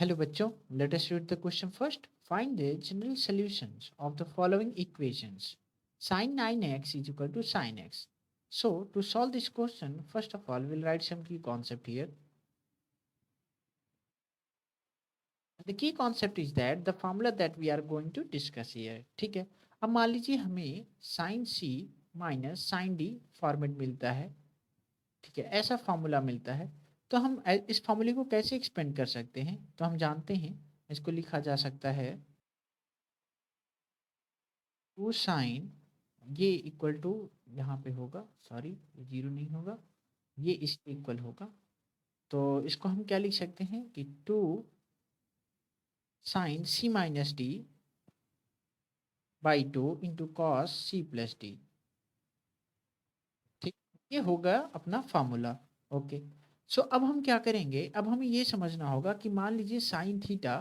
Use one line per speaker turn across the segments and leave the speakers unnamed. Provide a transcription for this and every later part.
Hello बच्चों, let us read the question first. Find the general solutions of the following equations. Sin 9x is equal to sin x. So to solve this question, first of all, we'll write some key concept here. The key concept is that the formula that we are going to discuss here. ठीक है. अब मान लीजिए हमें sin c minus sin d format मिलता है. ठीक है, ऐसा फॉर्मूला मिलता है. तो हम इस फॉर्मूले को कैसे एक्सपेंड कर सकते हैं? तो हम जानते हैं इसको लिखा जा सकता है टू साइन ये इक्वल टू यहाँ पे होगा, सॉरी ये जीरो नहीं होगा, ये इसके इक्वल होगा. तो इसको हम क्या लिख सकते हैं कि two sine C minus D by two into cos C plus D. ठीक, ये होगा अपना फार्मूला. ओके, सो अब हम क्या करेंगे, अब हमें ये समझना होगा कि मान लीजिए साइन थीटा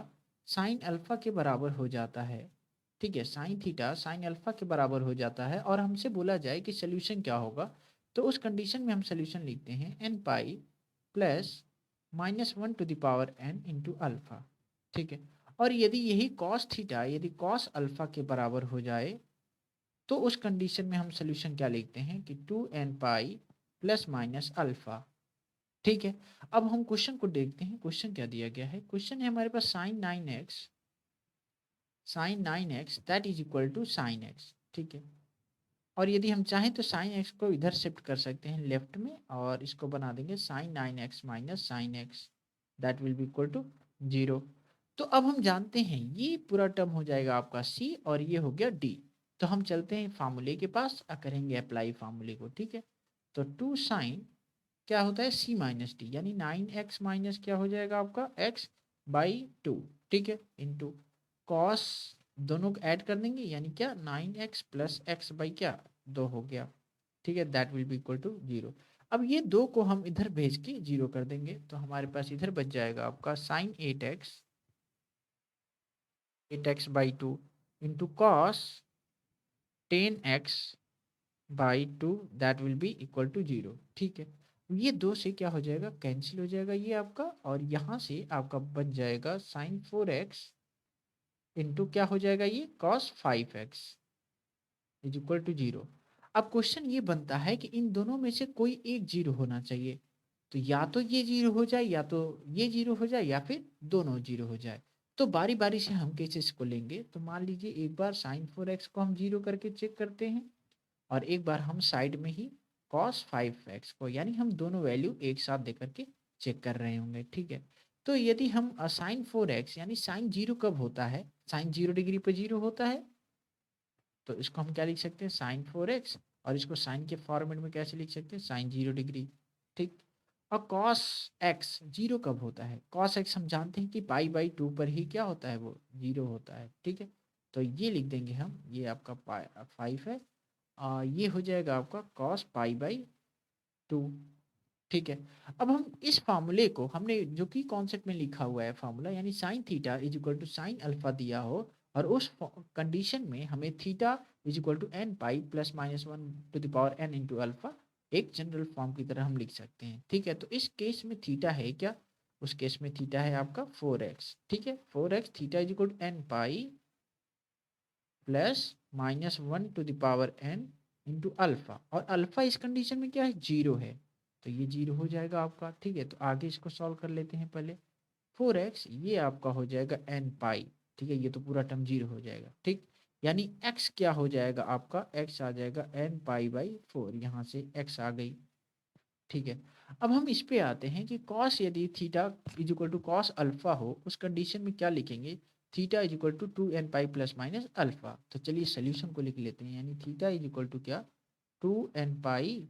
साइन अल्फा के बराबर हो जाता है. ठीक है, साइन थीटा साइन अल्फा के बराबर हो जाता है और हमसे बोला जाए कि सोल्यूशन क्या होगा. तो उस कंडीशन में हम सोल्यूशन लिखते हैं n pi plus minus one to the power n into alpha. ठीक है, और यदि यही कॉस थीटा यदि कॉस अल्फा के बराबर हो जाए तो उस कंडीशन में हम सोल्यूशन क्या लिखते हैं कि two n pi plus minus alpha. ठीक है, अब हम क्वेश्चन को देखते हैं. क्वेश्चन क्या दिया गया है? क्वेश्चन है हमारे पास sine nine x that is equal to sine x. ठीक है, और यदि हम चाहें तो साइन एक्स को इधर शिफ्ट कर सकते हैं लेफ्ट में और इसको बना देंगे sine nine x minus sine x that will be equal to zero. तो अब हम जानते हैं ये पूरा टर्म हो जाएगा आपका सी और ये हो गया डी. तो हम चलते हैं फार्मूले के पास और करेंगे अप्लाई फार्मूले को. ठीक है, तो टू साइन क्या होता है सी माइनस डी यानी नाइन एक्स माइनस क्या हो जाएगा आपका एक्स बाई टू. ठीक है, इंटू कॉस दोनों को ऐड कर देंगे यानी क्या nine x plus x by क्या दो हो गया. ठीक है, that will be equal to zero. अब ये दो को हम इधर भेज के जीरो कर देंगे तो हमारे पास इधर बच जाएगा आपका sine eight x by two into cos ten x by two that will be equal to zero. ठीक है, ये दो से क्या हो जाएगा कैंसिल हो जाएगा ये आपका और यहाँ से आपका बच जाएगा साइन फोर एक्स इंटू क्या हो जाएगा ये cos five x is equal to zero. अब क्वेश्चन ये बनता है कि इन दोनों में से कोई एक जीरो होना चाहिए. तो या तो ये जीरो हो जाए या तो ये जीरो हो जाए या फिर दोनों जीरो हो जाए. तो बारी बारी से हम केसेस को लेंगे. तो मान लीजिए एक बार साइन फोर एक्स को हम जीरो करके चेक करते हैं और एक बार हम साइड में ही कॉस फाइव एक्स को यानी हम दोनों वैल्यू एक साथ दे करके चेक कर रहे होंगे. ठीक है, तो यदि हम साइन फोर एक्स यानी साइन जीरो कब होता है, साइन जीरो डिग्री पर जीरो होता है. तो इसको हम क्या लिख सकते हैं साइन फोर एक्स और इसको साइन के फॉर्मेट में कैसे लिख सकते हैं साइन जीरो डिग्री. ठीक, और कॉस एक्स जीरो कब होता है, कॉस एक्स हम जानते हैं कि पाई बाई टू पर ही क्या होता है वो जीरो होता है. ठीक है, तो ये लिख देंगे हम, ये आपका फाइव है ये हो जाएगा आपका कॉस पाई बाई टू. ठीक है, अब हम इस फार्मूले को हमने जो कि कॉन्सेप्ट में लिखा हुआ है फार्मूला यानी sine theta is equal to sine alpha दिया हो और उस कंडीशन में हमें theta is equal to n pi plus minus one to the power n into alpha एक जनरल फॉर्म की तरह हम लिख सकते हैं. ठीक है, तो इस केस में थीटा है क्या, उस केस में थीटा है आपका फोर एक्स. ठीक है, four x theta is equal to n pi plus minus one to the power n into alpha और अल्फा इस कंडीशन में क्या है जीरो है तो ये जीरो हो जाएगा आपका. ठीक है, तो आगे इसको सॉल्व कर लेते हैं पहले. फोर एक्स ये आपका हो जाएगा एन पाई. ठीक है, ये तो पूरा टर्म जीरो हो जाएगा. ठीक, यानी एक्स क्या हो जाएगा आपका, एक्स आ जाएगा एन पाई बाई फोर, यहाँ से एक्स आ गई. ठीक है, अब हम इस पे आते हैं कि कॉस यदि theta is equal to cos alpha हो उस कंडीशन में क्या लिखेंगे, theta is equal to two n pi plus minus alpha. तो चलिए सोल्यूशन को लिख लेते हैं यानी थीटा इज इक्वल टू क्या two n pi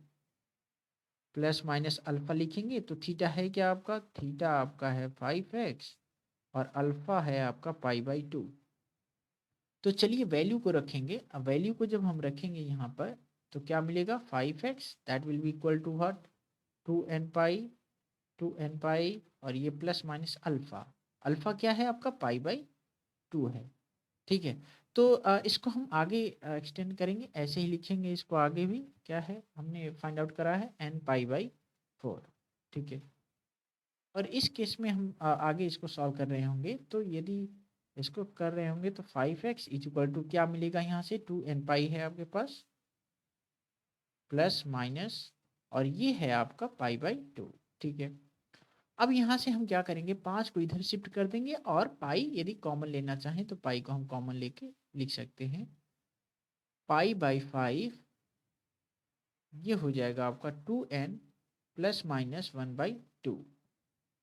plus minus alpha लिखेंगे. तो थीटा है क्या आपका, थीटा आपका है फाइव एक्स और अल्फा है आपका पाई बाई टू. तो चलिए वैल्यू को रखेंगे. अब वैल्यू को जब हम रखेंगे यहाँ पर तो क्या मिलेगा five x that will be equal to what two n pi और ये प्लस माइनस अल्फा. अल्फा क्या है आपका पाई बाई टू है. ठीक है, तो इसको हम आगे एक्सटेंड करेंगे, ऐसे ही लिखेंगे इसको आगे भी. क्या है हमने फाइंड आउट करा है एन पाई बाई फोर. ठीक है, और इस केस में हम आगे इसको सॉल्व कर रहे होंगे, तो यदि इसको कर रहे होंगे तो 5x इज इक्वल टू क्या मिलेगा यहाँ से 2n पाई है आपके पास प्लस माइनस, और ये है आपका पाई बाई 2। ठीक है, अब यहाँ से हम क्या करेंगे, 5 को इधर शिफ्ट कर देंगे और पाई यदि कॉमन लेना चाहें तो पाई को हम कॉमन लेके लिख सकते हैं पाई बाई 5, ये हो जाएगा आपका 2n प्लस माइनस 1/2।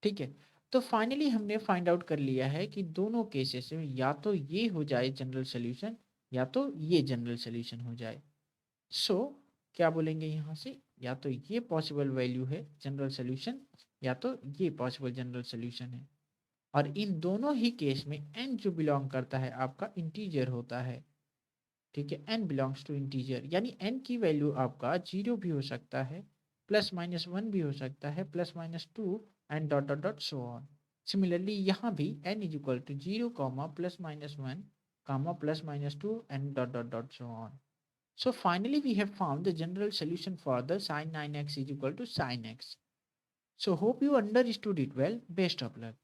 ठीक है, तो फाइनली हमने फाइंड आउट कर लिया है कि दोनों केसेस में या तो ये हो जाए जनरल सोल्यूशन या तो ये जनरल सोल्यूशन हो जाए। सो क्या बोलेंगे यहाँ से, या तो ये पॉसिबल वैल्यू है जनरल सोल्यूशन या तो ये पॉसिबल जनरल सोल्यूशन है। और इन दोनों ही केस में n जो बिलोंग करता है आपका इंटीजर होता है। ठीक है, n बिलोंग्स टू इंटीजर, यानी n की वैल्यू आपका 0 भी हो सकता है, प्लस माइनस 1 भी हो सकता है, plus minus 2 and dot dot dot so on. Similarly यहाँ भी n is equal to 0 comma plus minus 1 comma plus minus 2 and dot dot dot so on. So finally we have found the general solution for the sin 9x is equal to sin x. So hope you understood it well. Best of luck.